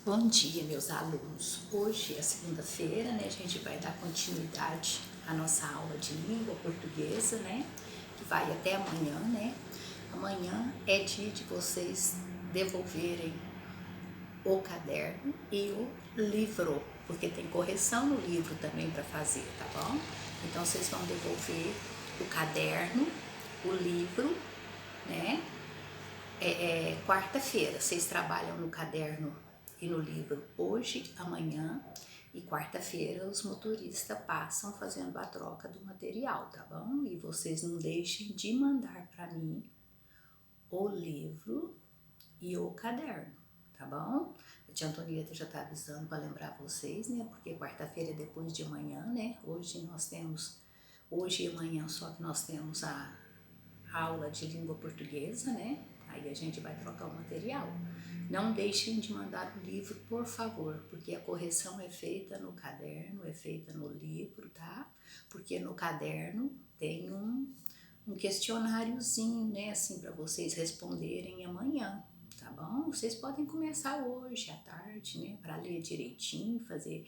Bom dia, meus alunos. Hoje é segunda-feira, né? A gente vai dar continuidade à nossa aula de língua portuguesa, né? Que vai até amanhã, né? Amanhã é dia de vocês devolverem o caderno e o livro, porque tem correção no livro também para fazer, tá bom? Então vocês vão devolver o caderno, o livro, né? Quarta-feira, vocês trabalham no caderno e no livro hoje, amanhã, e quarta-feira os motoristas passam fazendo a troca do material, tá bom? E vocês não deixem de mandar para mim o livro e o caderno, tá bom? A tia Antonieta já tá avisando para lembrar vocês, né? Porque quarta-feira é depois de amanhã, né? Hoje e amanhã só que nós temos a aula de língua portuguesa, né? Aí a gente vai trocar o material. Não deixem de mandar o livro, por favor, porque a correção é feita no caderno, é feita no livro, tá? Porque no caderno tem um questionáriozinho, né? Assim, para vocês responderem amanhã, tá bom? Vocês podem começar hoje à tarde, né? Para ler direitinho, fazer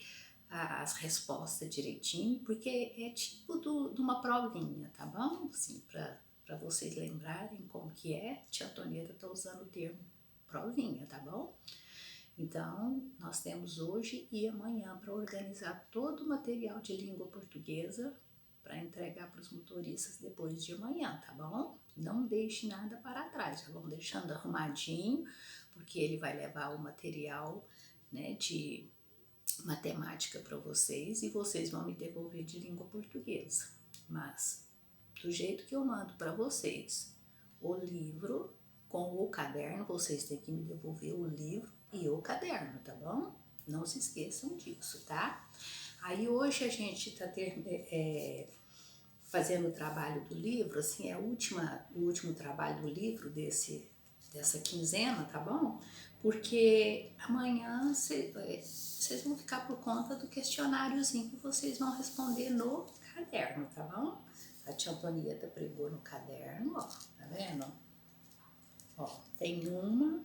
as respostas direitinho, porque é tipo de uma provinha, tá bom? Assim, para vocês lembrarem como que é, tia Antonieta tá usando o termo provinha, tá bom? Então, nós temos hoje e amanhã para organizar todo o material de língua portuguesa para entregar para os motoristas depois de amanhã, tá bom? Não deixe nada para trás, já vão deixando arrumadinho, porque ele vai levar o material, né, de matemática para vocês e vocês vão me devolver de língua portuguesa. Mas do jeito que eu mando para vocês o livro com o caderno, vocês têm que me devolver o livro e o caderno, tá bom? Não se esqueçam disso, tá? Aí hoje a gente tá fazendo o trabalho do livro, assim, é o último trabalho do livro dessa quinzena, tá bom? Porque amanhã vocês vão ficar por conta do questionáriozinho que vocês vão responder no caderno, tá bom? A tia Antonieta pregou no caderno, ó, tá vendo? Ó, tem uma,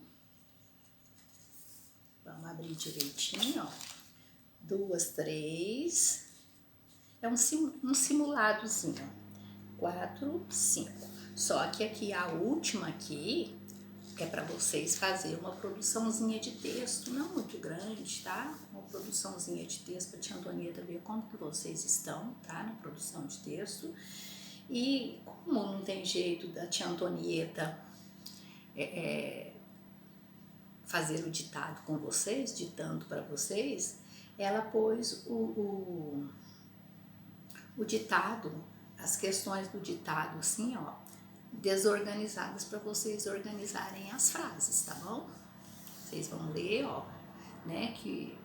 vamos abrir direitinho, ó, duas, três, é um simuladozinho, 4, 5. Só que aqui a última aqui é para vocês fazer uma produçãozinha de texto, não muito grande, tá? Uma produçãozinha de texto para a tia Antonieta ver como que vocês estão, tá? Na produção de texto. E como não tem jeito da tia Antonieta fazer o ditado com vocês, ditando para vocês, ela pôs o ditado, as questões do ditado assim, ó, desorganizadas para vocês organizarem as frases, tá bom? Vocês vão ler, ó, né, que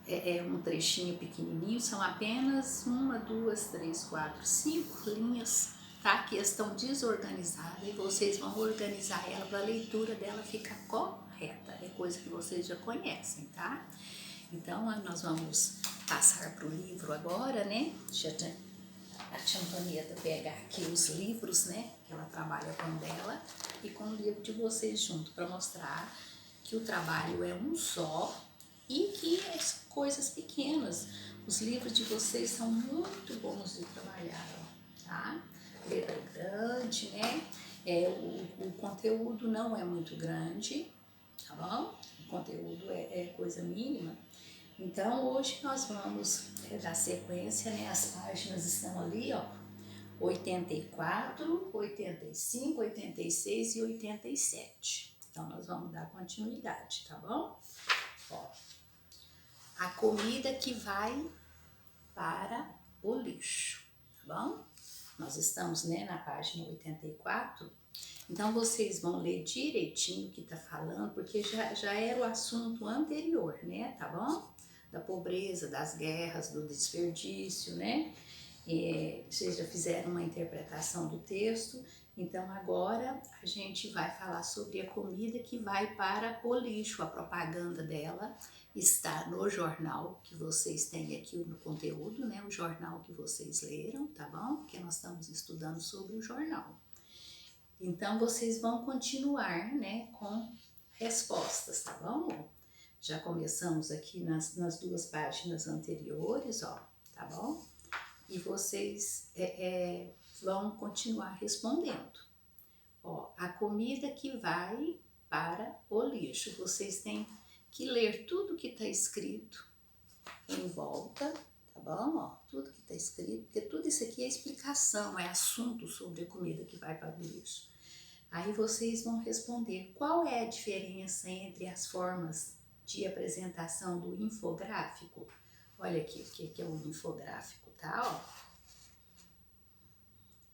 é um trechinho pequenininho, são apenas 1, 2, 3, 4, 5 linhas, tá? Que estão desorganizadas e vocês vão organizar ela para a leitura dela ficar correta, é coisa que vocês já conhecem, tá? Então, nós vamos passar para o livro agora, né? A tia Antonieta pega aqui os livros, né? Que ela trabalha com dela e com o livro de vocês junto para mostrar que o trabalho é um só e que as coisas pequenas. Os livros de vocês são muito bons de trabalhar, ó, tá? Letra grande, né? O conteúdo não é muito grande, tá bom? O conteúdo é coisa mínima. Então, hoje nós vamos dar sequência, né? As páginas estão ali, ó, 84, 85, 86 e 87. Então, nós vamos dar continuidade, tá bom? Ó, a comida que vai para o lixo, tá bom? Nós estamos, né, na página 84. Então, vocês vão ler direitinho o que tá falando, porque já era o assunto anterior, né, tá bom? Da pobreza, das guerras, do desperdício, né? Vocês já fizeram uma interpretação do texto, então agora a gente vai falar sobre a comida que vai para o lixo. A propaganda dela está no jornal que vocês têm aqui no conteúdo, né? O jornal que vocês leram, tá bom? Porque nós estamos estudando sobre o jornal. Então vocês vão continuar, né, com respostas, tá bom? Já começamos aqui nas duas páginas anteriores, ó, tá bom? E vocês vão continuar respondendo. Ó, a comida que vai para o lixo. Vocês têm que ler tudo que está escrito em volta, tá bom? Ó, tudo que está escrito, porque tudo isso aqui é explicação, é assunto sobre a comida que vai para o lixo. Aí vocês vão responder qual é a diferença entre as formas de apresentação do infográfico. Olha aqui o que é o infográfico, tá? Ó.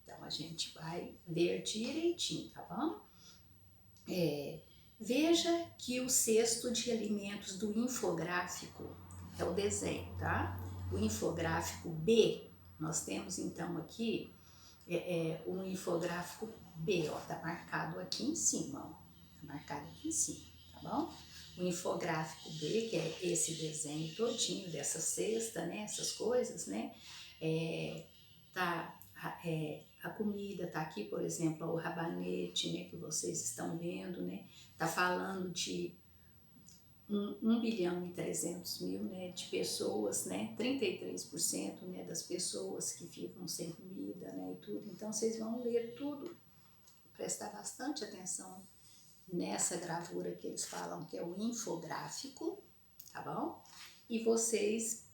Então a gente vai ver direitinho, tá bom? Veja que o cesto de alimentos do infográfico é o desenho, tá? O infográfico B, nós temos então aqui um infográfico B, ó, tá marcado aqui em cima, ó, tá marcado aqui em cima, tá bom? O infográfico B, que é esse desenho todinho dessa cesta, né, essas coisas, né, a comida tá aqui, por exemplo, o rabanete, né, que vocês estão vendo, né, tá falando de 1 bilhão e 300 mil, né, de pessoas, né, 33%, né, das pessoas que ficam sem comida, né, e tudo. Então, vocês vão ler tudo, prestar bastante atenção nessa gravura que eles falam que é o infográfico, tá bom? E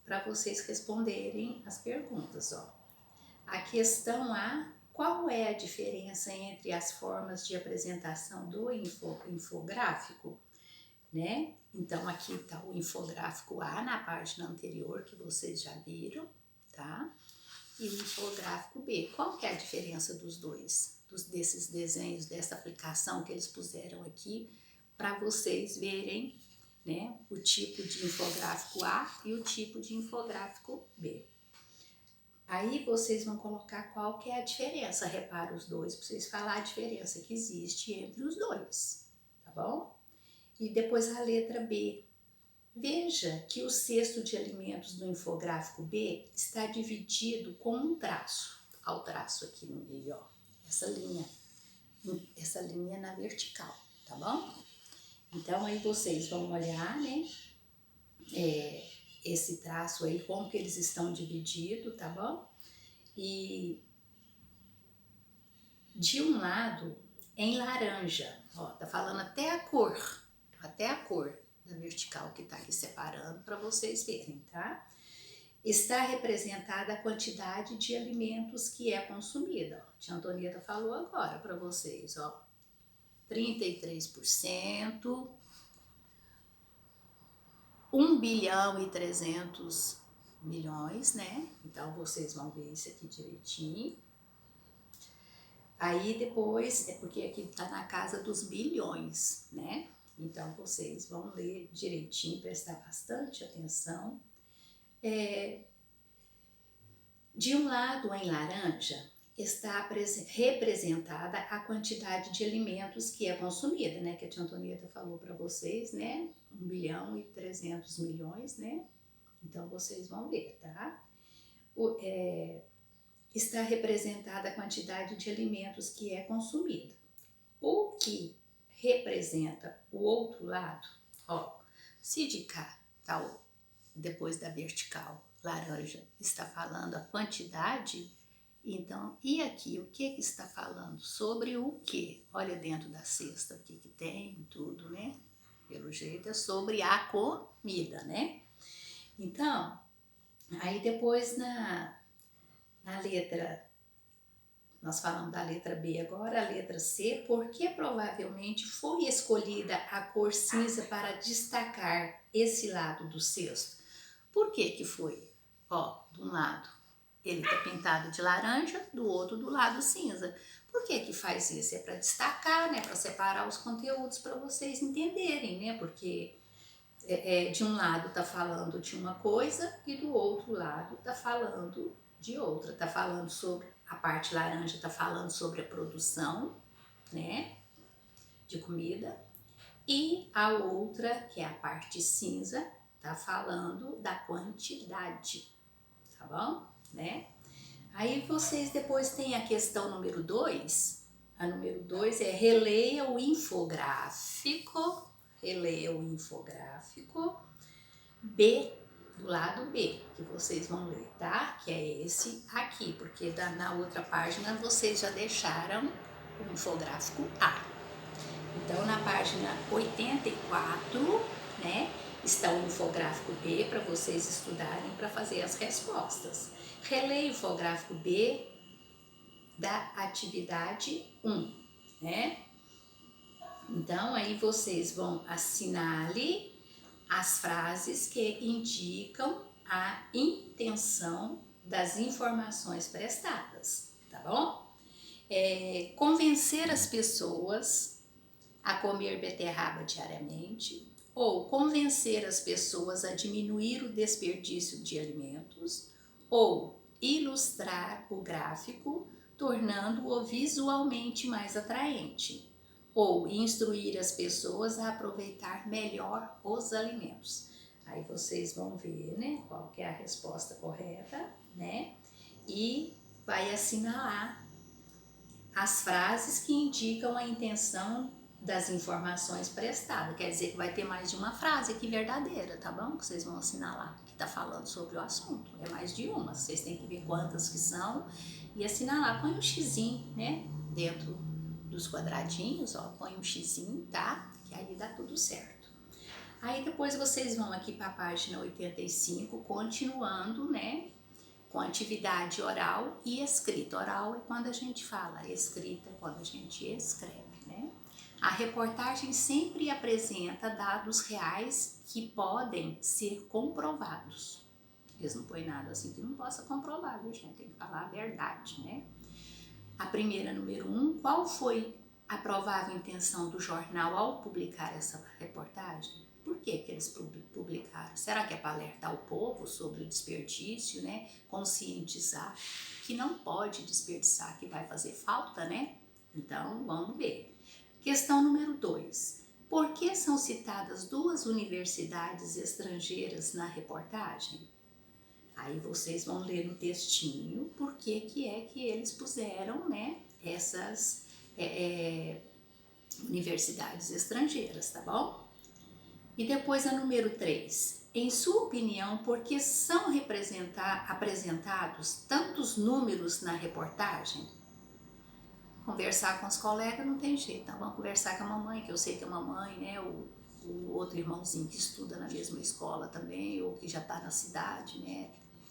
para vocês responderem as perguntas, ó. A questão A, qual é a diferença entre as formas de apresentação do infográfico? Né? Então, aqui está o infográfico A na página anterior, que vocês já viram, tá? E o infográfico B. Qual que é a diferença dos dois? Desses desenhos, dessa aplicação que eles puseram aqui, para vocês verem, né, o tipo de infográfico A e o tipo de infográfico B. Aí vocês vão colocar qual que é a diferença, repara os dois, para vocês falar a diferença que existe entre os dois, tá bom? E depois a letra B. Veja que o cesto de alimentos do infográfico B está dividido com um traço. Olha o traço aqui no meio, ó. Essa linha na vertical, tá bom? Então aí vocês vão olhar, né? Esse traço aí, como que eles estão divididos, tá bom? E de um lado em laranja, ó, tá falando até a cor da vertical que tá aqui separando para vocês verem, tá? Está representada a quantidade de alimentos que é consumida. Ó. A tia Antonieta falou agora para vocês, ó, 33%, 1 bilhão e 300 milhões, né? Então vocês vão ver isso aqui direitinho. Aí depois, é porque aqui tá na casa dos bilhões, né? Então vocês vão ler direitinho, prestar bastante atenção. De um lado, em laranja, está representada a quantidade de alimentos que é consumida, né? Que a tia Antonieta falou para vocês, né? 1 bilhão e 300 milhões, né? Então vocês vão ver, tá? Está representada a quantidade de alimentos que é consumida. O que representa o outro lado, ó, se de cá tá depois da vertical laranja está falando a quantidade, então, e aqui o que está falando? Sobre o que? Olha dentro da cesta o que tem, tudo, né? Pelo jeito é sobre a comida, né? Então, aí depois na letra, nós falamos da letra B agora, a letra C, porque provavelmente foi escolhida a cor cinza para destacar esse lado do cesto. Por que que foi? Ó, de um lado ele tá pintado de laranja, do outro do lado cinza. Por que que faz isso? É para destacar, né? Para separar os conteúdos para vocês entenderem, né? Porque de um lado tá falando de uma coisa e do outro lado tá falando de outra. Tá falando sobre, a parte laranja tá falando sobre a produção, né? De comida. E a outra, que é a parte cinza, tá falando da quantidade, tá bom? Né? Aí vocês depois têm a questão número 2. A número 2 é releia o infográfico releia o infográfico. B, do lado B, que vocês vão ler, tá? Que é esse aqui, porque na outra página vocês já deixaram o infográfico A. Então, na página 84, né, está o infográfico B para vocês estudarem para fazer as respostas. Releia o infográfico B da atividade 1, né? Então, aí vocês vão assinale as frases que indicam a intenção das informações prestadas, tá bom? Convencer as pessoas a comer beterraba diariamente, ou convencer as pessoas a diminuir o desperdício de alimentos, ou ilustrar o gráfico, tornando-o visualmente mais atraente, ou instruir as pessoas a aproveitar melhor os alimentos. Aí vocês vão ver, né, qual que é a resposta correta, né, e vai assinalar as frases que indicam a intenção das informações prestadas. Quer dizer que vai ter mais de uma frase aqui verdadeira, tá bom? Que vocês vão assinalar, que tá falando sobre o assunto. É mais de uma, vocês têm que ver quantas que são e assinalar. Põe um xizinho, né, dentro dos quadradinhos, ó, põe um xizinho, tá? Que aí dá tudo certo. Aí depois vocês vão aqui para a página 85, continuando, né, com atividade oral e escrita. Oral é quando a gente fala, escrita é quando a gente escreve, né? A reportagem sempre apresenta dados reais que podem ser comprovados. Eles não põem nada assim que não possa comprovar, viu, gente? Tem que falar a verdade, né? A primeira, número 1, qual foi a provável intenção do jornal ao publicar essa reportagem? Por que eles publicaram? Será que é para alertar o povo sobre o desperdício, né? Conscientizar que não pode desperdiçar, que vai fazer falta, né? Então, vamos ver. Questão número 2. Por que são citadas 2 universidades estrangeiras na reportagem? Aí vocês vão ler no textinho por que é que eles puseram, né, essas universidades estrangeiras, tá bom? E depois a número 3. Em sua opinião, por que são apresentados tantos números na reportagem? Conversar com os colegas não tem jeito, então vamos conversar com a mamãe, que eu sei que a mamãe, né, o outro irmãozinho que estuda na mesma escola também, ou que já está na cidade, né,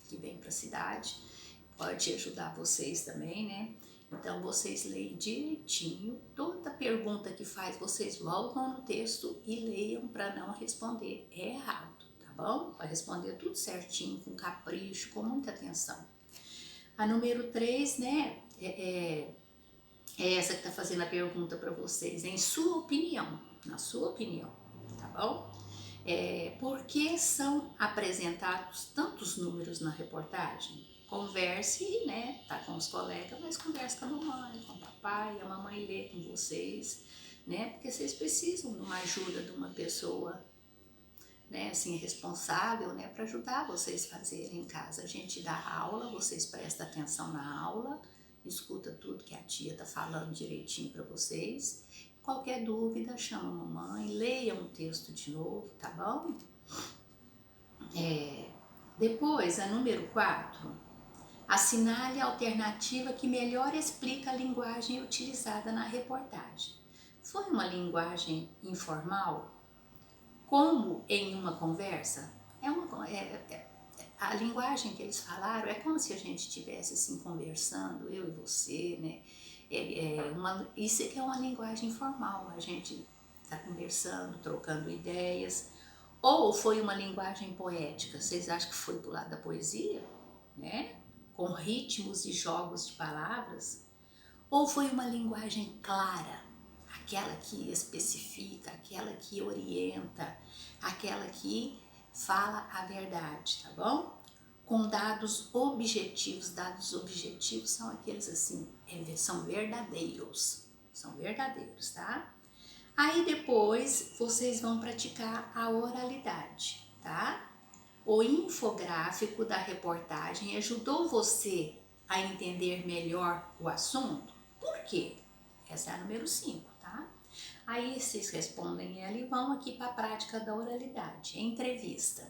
que vem para a cidade, pode ajudar vocês também, né? Então, vocês leem direitinho, toda pergunta que faz, vocês voltam no texto e leiam para não responder errado, tá bom? Para responder tudo certinho, com capricho, com muita atenção. A número 3, né, é essa que está fazendo a pergunta para vocês, em sua opinião, na sua opinião, tá bom? Por que são apresentados tantos números na reportagem? Converse, né? Tá com os colegas, mas converse com a mamãe, com o papai, a mamãe lê com vocês, né? Porque vocês precisam de uma ajuda de uma pessoa, né? Assim, responsável, né? Para ajudar vocês a fazerem em casa. A gente dá aula, vocês prestam atenção na aula, escuta tudo que a tia tá falando direitinho para vocês. Qualquer dúvida, chama a mamãe, leia um texto de novo, tá bom? Depois, a número 4, assinale a alternativa que melhor explica a linguagem utilizada na reportagem. Foi uma linguagem informal? Como em uma conversa? A linguagem que eles falaram é como se a gente estivesse assim conversando, eu e você, né? Isso é uma linguagem informal, a gente está conversando, trocando ideias. Ou foi uma linguagem poética? Vocês acham que foi do lado da poesia, né? Com ritmos e jogos de palavras? Ou foi uma linguagem clara, aquela que especifica, aquela que orienta, aquela que fala a verdade, tá bom? Com dados objetivos. Dados objetivos são aqueles assim, são verdadeiros, tá? Aí depois vocês vão praticar a oralidade, tá? O infográfico da reportagem ajudou você a entender melhor o assunto? Por quê? Essa é a número 5, tá? Aí vocês respondem ela e vão aqui para a prática da oralidade. Entrevista.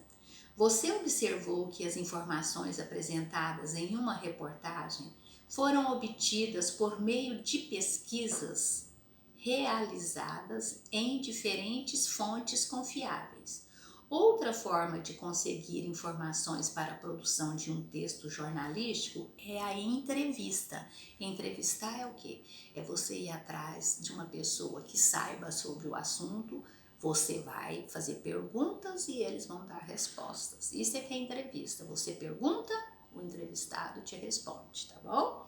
Você observou que as informações apresentadas em uma reportagem foram obtidas por meio de pesquisas realizadas em diferentes fontes confiáveis. Outra forma de conseguir informações para a produção de um texto jornalístico é a entrevista. Entrevistar é o quê? É você ir atrás de uma pessoa que saiba sobre o assunto, você vai fazer perguntas e eles vão dar respostas. Isso é que é entrevista. Você pergunta, o entrevistado te responde, tá bom?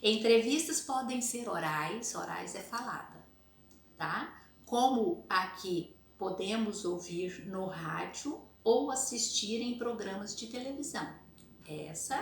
Entrevistas podem ser orais é falada, tá? Como aqui podemos ouvir no rádio ou assistir em programas de televisão. Essa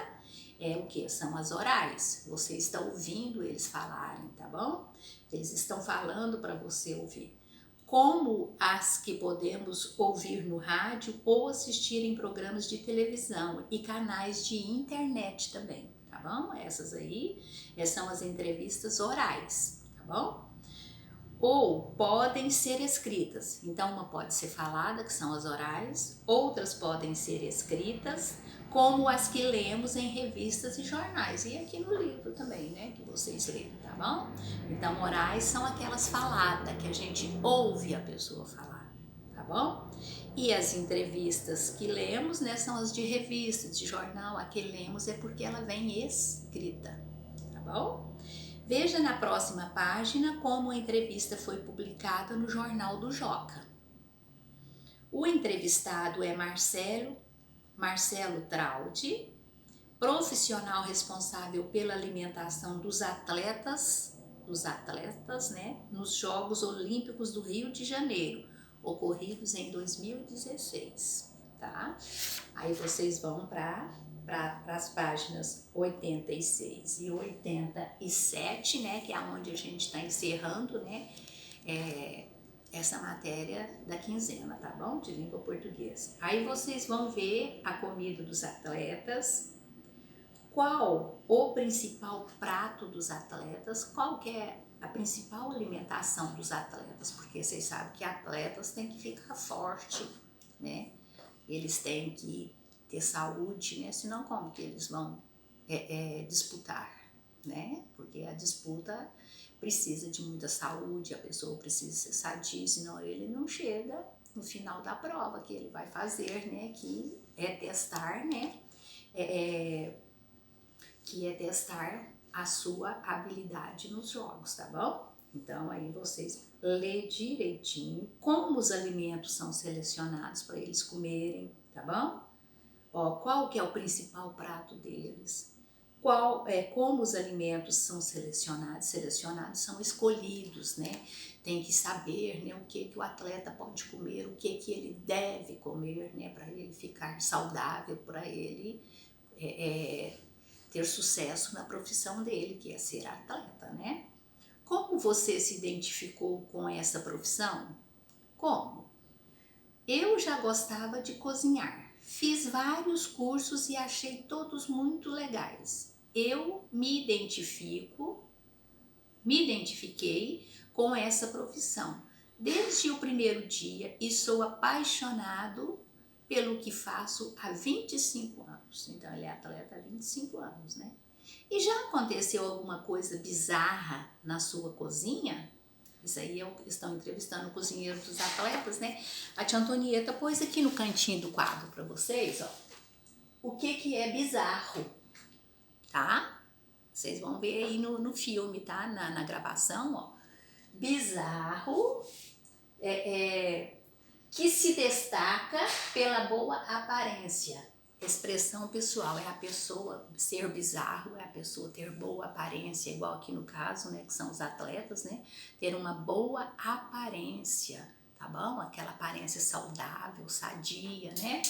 é o que? São as orais. Você está ouvindo eles falarem, tá bom? Eles estão falando para você ouvir. Como as que podemos ouvir no rádio ou assistir em programas de televisão e canais de internet também, tá bom? Essas aí são as entrevistas orais, tá bom? Ou podem ser escritas. Então, uma pode ser falada, que são as orais, outras podem ser escritas, como as que lemos em revistas e jornais, e aqui no livro também, né, que vocês leram, tá bom? Então, orais são aquelas faladas, que a gente ouve a pessoa falar, tá bom? E as entrevistas que lemos, né, são as de revista, de jornal, a que lemos é porque ela vem escrita, tá bom? Veja na próxima página como a entrevista foi publicada no Jornal do Joca. O entrevistado é Marcelo Traude, profissional responsável pela alimentação dos atletas, né, nos Jogos Olímpicos do Rio de Janeiro, ocorridos em 2016, tá? Aí vocês vão para as páginas 86 e 87, né, que é onde a gente está encerrando, né, essa matéria da quinzena, tá bom? De língua portuguesa. Aí vocês vão ver a comida dos atletas, qual o principal prato dos atletas, qual que é a principal alimentação dos atletas, porque vocês sabem que atletas têm que ficar forte, né? Eles têm que ter saúde, né? Senão como que eles vão disputar, né? Porque a disputa precisa de muita saúde, a pessoa precisa ser sadia, senão ele não chega no final da prova que ele vai fazer, né? Que é testar, né? Que é testar a sua habilidade nos jogos, tá bom? Então aí vocês lê direitinho como os alimentos são selecionados para eles comerem, tá bom? Ó, qual que é o principal prato deles? Como os alimentos são selecionados são escolhidos, né? Tem que saber, né, o que o atleta pode comer, o que ele deve comer, né, para ele ficar saudável, para ele ter sucesso na profissão dele, que é ser atleta, né? Como você se identificou com essa profissão? Como? Eu já gostava de cozinhar. Fiz vários cursos e achei todos muito legais. Eu me identifiquei com essa profissão desde o primeiro dia e sou apaixonado pelo que faço há 25 anos. Então, ele é atleta há 25 anos, né? E já aconteceu alguma coisa bizarra na sua cozinha? Isso aí estão entrevistando o cozinheiro dos atletas, né? A tia Antonieta pôs aqui no cantinho do quadro para vocês, ó, o que é bizarro, tá? Vocês vão ver aí no filme, tá? Na gravação, ó. Bizarro que se destaca pela boa aparência. Expressão pessoal é a pessoa ser bizarro, é a pessoa ter boa aparência, igual aqui no caso, né, que são os atletas, né, ter uma boa aparência, tá bom? Aquela aparência saudável, sadia, né?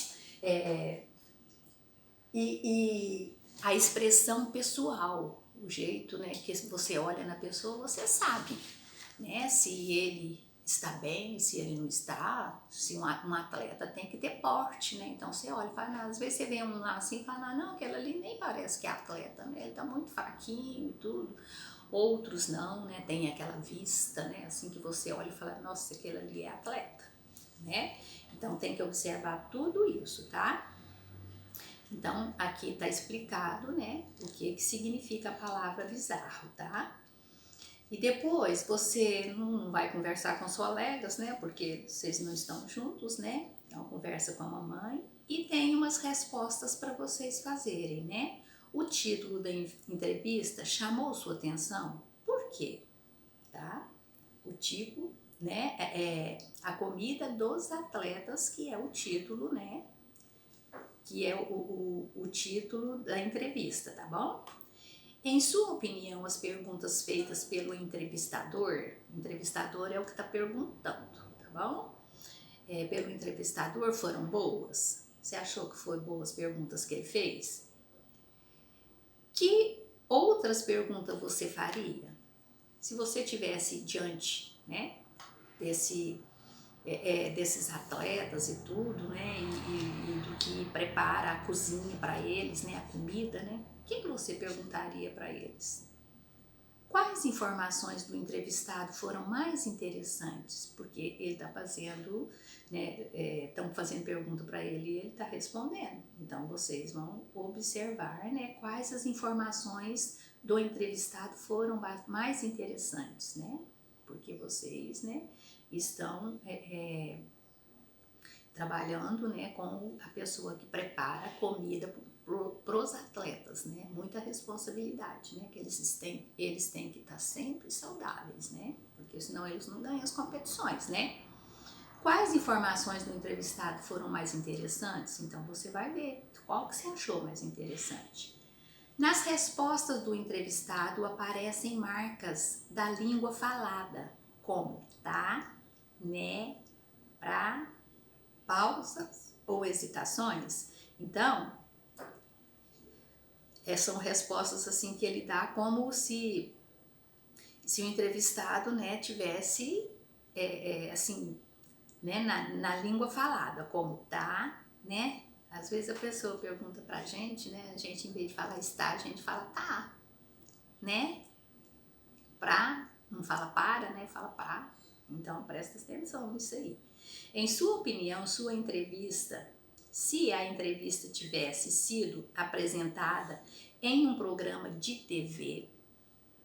E a expressão pessoal, o jeito, né, que você olha na pessoa, você sabe, né, se ele está bem, se ele não está, se um atleta tem que ter porte, né? Então você olha e fala, não, às vezes você vê um lá assim e fala, não, aquele ali nem parece que é atleta, né? Ele tá muito fraquinho e tudo. outros não, né? Tem aquela vista, né? Assim que você olha e fala, nossa, aquele ali é atleta, né? Então tem que observar tudo isso, tá? Então aqui está explicado, né? O que significa a palavra bizarro, tá? E depois você não vai conversar com os colegas, né? Porque vocês não estão juntos, né? Então conversa com a mamãe e tem umas respostas para vocês fazerem, né? O título da entrevista chamou sua atenção? Por quê? Tá? O tipo, né? É a comida dos atletas, que é o título, né? Que é o título da entrevista, tá bom? Em sua opinião, as perguntas feitas pelo entrevistador é o que está perguntando, tá bom? Pelo entrevistador foram boas? Você achou que foram boas perguntas que ele fez? Que outras perguntas você faria? Se você tivesse diante, né, desses atletas e tudo, né, e do que prepara a cozinha para eles, né, a comida, né, o que você perguntaria para eles? Quais informações do entrevistado foram mais interessantes? Porque ele está fazendo, né, estão fazendo pergunta para ele e ele está respondendo. Então vocês vão observar, né, quais as informações do entrevistado foram mais interessantes, né? Porque vocês, né, estão trabalhando, né, com a pessoa que prepara comida para os atletas, né? Muita responsabilidade, né? Que eles têm que estar sempre saudáveis, né? Porque senão eles não ganham as competições, né? Quais informações do entrevistado foram mais interessantes? Então você vai ver qual que você achou mais interessante. Nas respostas do entrevistado aparecem marcas da língua falada, como tá, né, pra, pausas ou hesitações. Então, são respostas assim que ele dá como se o entrevistado, né, tivesse assim, né, na língua falada, como tá, né? Às vezes a pessoa pergunta pra gente, né? A gente, em vez de falar está, a gente fala tá, né? Pra, não fala para, né? Fala pra. Então presta atenção nisso aí. Em sua opinião, se a entrevista tivesse sido apresentada em um programa de TV,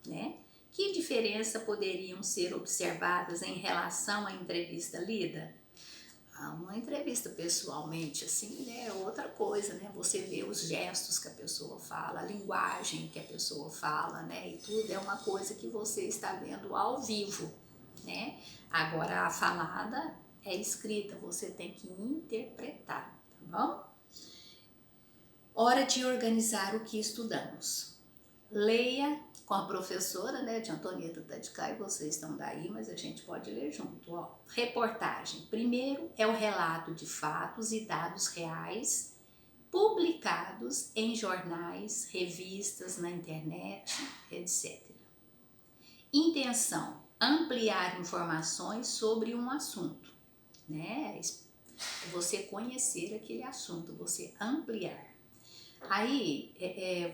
né? Que diferença poderiam ser observadas em relação à entrevista lida? Uma entrevista pessoalmente, assim, né, é outra coisa, né? Você vê os gestos que a pessoa fala, a linguagem que a pessoa fala, né? E tudo é uma coisa que você está vendo ao vivo, né? Agora a falada é escrita, você tem que interpretar, tá bom? Hora de organizar o que estudamos. Leia com a professora, né, de Antonieta Tadicai, vocês estão daí, mas a gente pode ler junto, ó. Reportagem. Primeiro é o relato de fatos e dados reais publicados em jornais, revistas, na internet, etc. Intenção: ampliar informações sobre um assunto, né? Você conhecer aquele assunto, você ampliar. Aí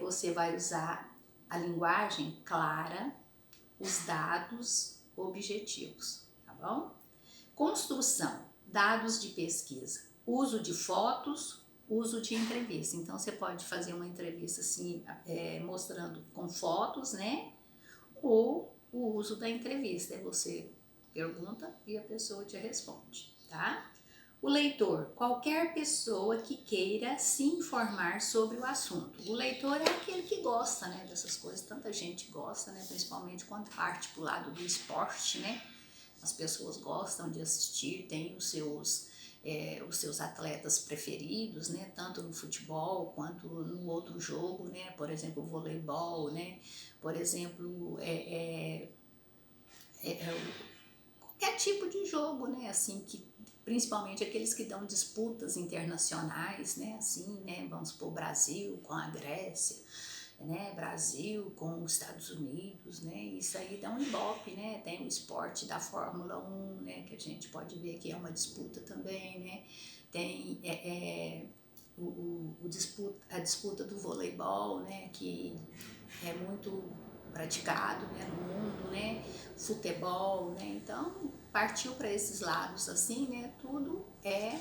você vai usar a linguagem clara, os dados objetivos, tá bom? Construção, dados de pesquisa, uso de fotos, uso de entrevista. Então você pode fazer uma entrevista assim, mostrando com fotos, né? Ou o uso da entrevista, você pergunta e a pessoa te responde, tá? O leitor, qualquer pessoa que queira se informar sobre o assunto. O leitor é aquele que gosta, né, dessas coisas, tanta gente gosta, né, principalmente quando parte para o lado do esporte, né, as pessoas gostam de assistir, tem os seus atletas preferidos, né, tanto no futebol quanto no outro jogo, né, por exemplo, o voleibol, né, por exemplo, qualquer tipo de jogo, né, assim, que principalmente aqueles que dão disputas internacionais, né, assim, né, vamos supor Brasil com a Grécia, né, Brasil com os Estados Unidos, né, isso aí dá um ibope, né, tem o esporte da Fórmula 1, né, que a gente pode ver que é uma disputa também, né, tem a disputa do voleibol, né, que é muito praticado, né, no mundo, né, futebol, né, então partiu para esses lados assim, né, tudo é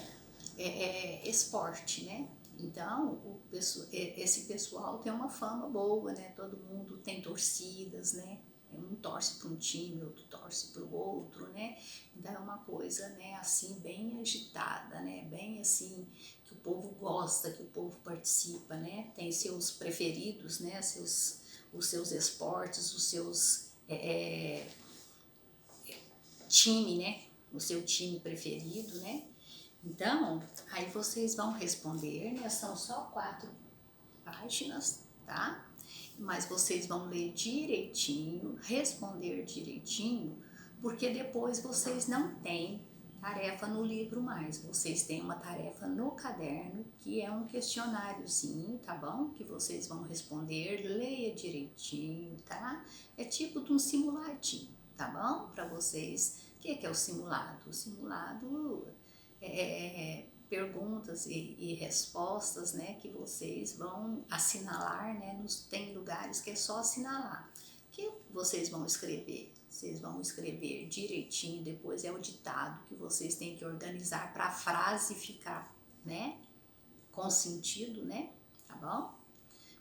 esporte, né, então esse pessoal tem uma fama boa, né, todo mundo tem torcidas, né, um torce para um time, outro torce para o outro, né, então é uma coisa, né, assim, bem agitada, né, bem assim, que o povo gosta, que o povo participa, né, tem seus preferidos, né, os seus esportes, os seus time, né, o seu time preferido, né, então, aí vocês vão responder, né, são só 4 páginas, tá? Mas vocês vão ler direitinho, responder direitinho, porque depois vocês não têm tarefa no livro mais, vocês têm uma tarefa no caderno, que é um questionáriozinho, tá bom? Que vocês vão responder, leia direitinho, tá? É tipo de um simuladinho, tá bom? Para vocês. O que é o simulado? O simulado perguntas e respostas, né, que vocês vão assinalar, né, tem lugares que é só assinalar. O que vocês vão escrever? Vocês vão escrever direitinho, depois é o ditado que vocês têm que organizar para a frase ficar, né, com sentido, né, tá bom?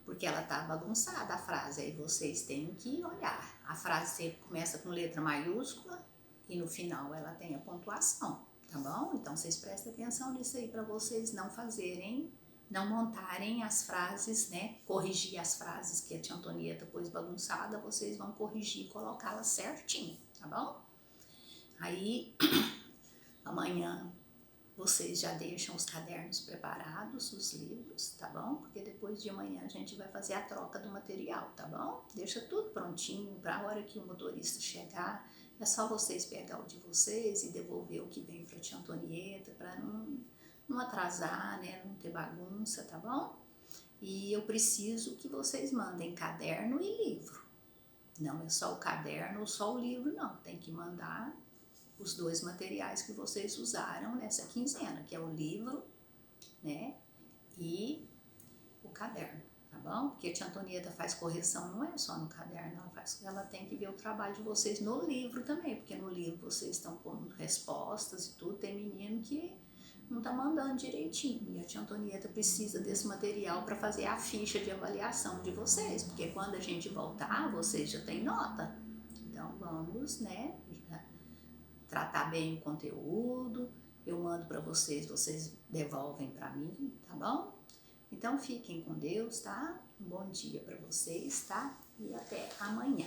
Porque ela tá bagunçada a frase, aí vocês têm que olhar. A frase sempre começa com letra maiúscula e no final ela tem a pontuação, tá bom? Então vocês prestem atenção nisso aí para vocês não fazerem, não montarem as frases, né? Corrigir as frases que a tia Antonieta pôs bagunçada, vocês vão corrigir e colocá-las certinho, tá bom? Aí amanhã vocês já deixam os cadernos preparados, os livros, tá bom? Porque depois de amanhã a gente vai fazer a troca do material, tá bom? Deixa tudo prontinho para a hora que o motorista chegar, é só vocês pegar o de vocês e devolver o que vem para a tia Antonieta, para não atrasar, né? Não ter bagunça, tá bom? E eu preciso que vocês mandem caderno e livro. Não é só o caderno ou só o livro, não. Tem que mandar os 2 materiais que vocês usaram nessa quinzena, que é o livro, né, e o caderno, tá bom? Porque a tia Antonieta faz correção, não é só no caderno, ela tem que ver o trabalho de vocês no livro também, porque no livro vocês estão pondo respostas e tudo, tem menino que não tá mandando direitinho, e a tia Antonieta precisa desse material para fazer a ficha de avaliação de vocês, porque quando a gente voltar, vocês já têm nota. Então vamos, né, tratar bem o conteúdo, eu mando para vocês, vocês devolvem para mim, tá bom? Então fiquem com Deus, tá? Um bom dia para vocês, tá? E até amanhã.